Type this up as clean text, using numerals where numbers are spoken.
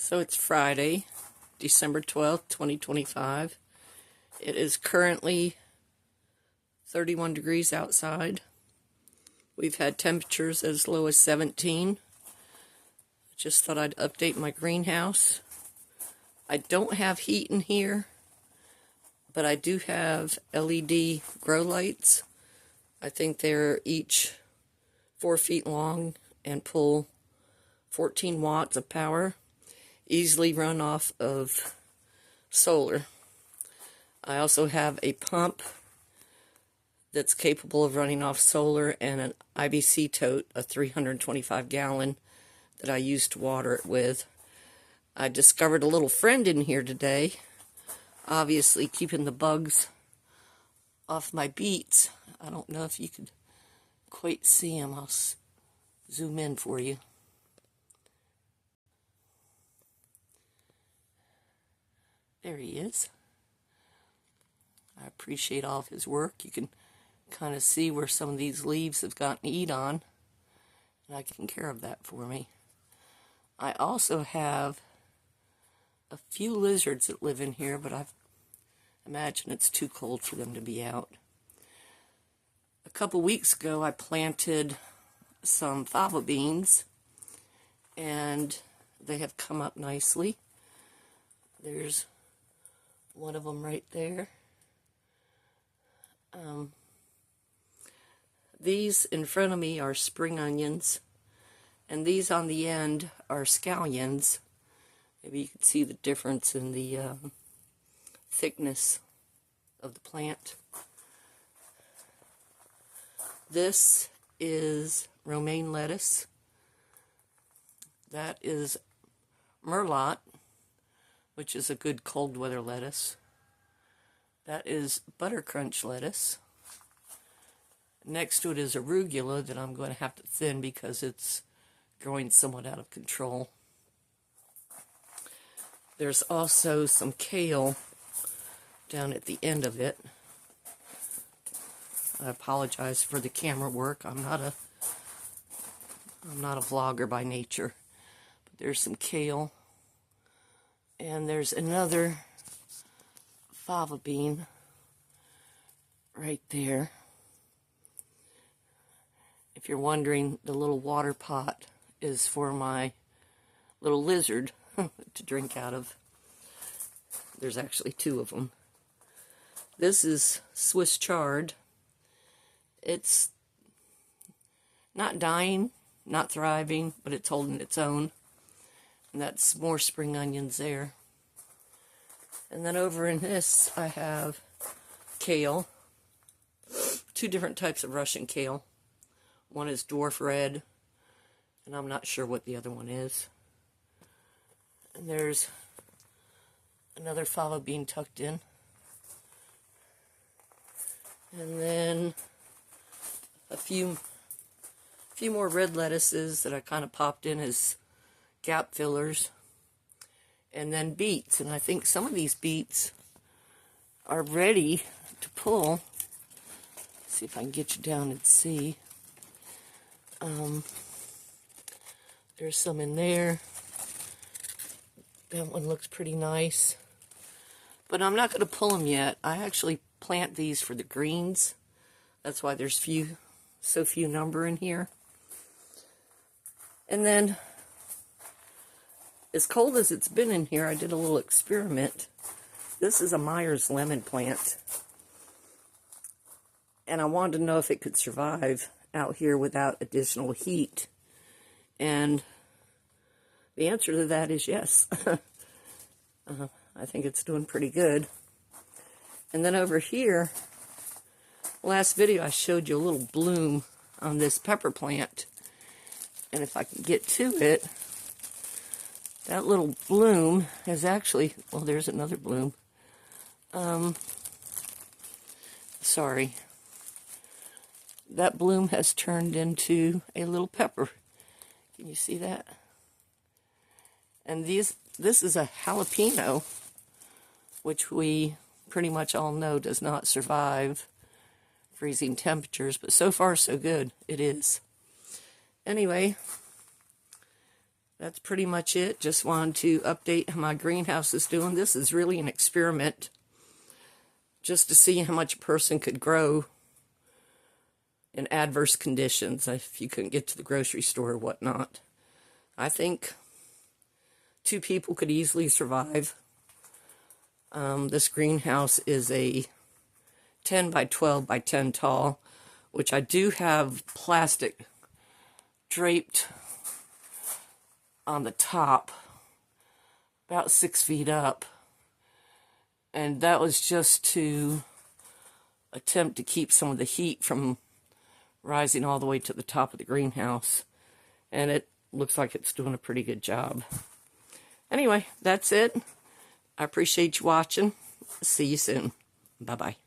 So it's Friday, December 12th, 2025. It is currently 31 degrees outside. We've had temperatures as low as 17. Just thought I'd update my greenhouse. I don't have heat in here, but I do have LED grow lights. I think they're each 4 feet long and pull 14 watts of power. Easily run off of solar. I also have a pump that's capable of running off solar and an IBC tote, a 325 gallon, that I use to water it with. I discovered a little friend in here today, obviously keeping the bugs off my beets. I don't know if you could quite see him. I'll zoom in for you. There he is. I appreciate all of his work. You can kind of see where some of these leaves have gotten eat on, and I taken care of that for me. I also have a few lizards that live in here, but I imagine it's too cold for them to be out. A couple weeks ago, I planted some fava beans, and they have come up nicely. There's one of them right there. These in front of me are spring onions, and these on the end are scallions. Maybe you can see the difference in the thickness of the plant. This is romaine lettuce. That is merlot, which is a good cold weather lettuce. That is buttercrunch lettuce. Next to it is arugula that I'm going to have to thin because it's growing somewhat out of control. There's also some kale down at the end of it. I apologize for the camera work. I'm not a vlogger by nature. But there's some kale. And there's another fava bean right there. If you're wondering, the little water pot is for my little lizard to drink out of. There's actually two of them. This is Swiss chard. It's not dying, not thriving, but it's holding its own. And that's more spring onions there. And then over in this, I have kale. Two different types of Russian kale. One is dwarf red, and I'm not sure what the other one is. And there's another fava bean tucked in. And then a few more red lettuces that I kind of popped in as gap fillers, and then beets. And I think some of these beets are ready to pull. Let's see if I can get you down and see. There's some in there. That one looks pretty nice, but I'm not going to pull them yet. I actually plant these for the greens. That's why there's so few number in here. And then, as cold as it's been in here, I did a little experiment. This is a Myers lemon plant. And I wanted to know if it could survive out here without additional heat. And the answer to that is yes. I think it's doing pretty good. And then over here, last video I showed you a little bloom on this pepper plant. And if I can get to it, that little bloom has actually, well, there's another bloom. Sorry. That bloom has turned into a little pepper. Can you see that? And this is a jalapeno, which we pretty much all know does not survive freezing temperatures, but so far so good. It is. Anyway, that's pretty much it. Just wanted to update how my greenhouse is doing. This is really an experiment just to see how much a person could grow in adverse conditions if you couldn't get to the grocery store or whatnot. I think 2 people could easily survive. This greenhouse is a 10 by 12 by 10 tall, which I do have plastic draped on the top, about 6 feet up. And that was just to attempt to keep some of the heat from rising all the way to the top of the greenhouse. And it looks like it's doing a pretty good job. Anyway, that's it. I appreciate you watching. See you soon. Bye-bye.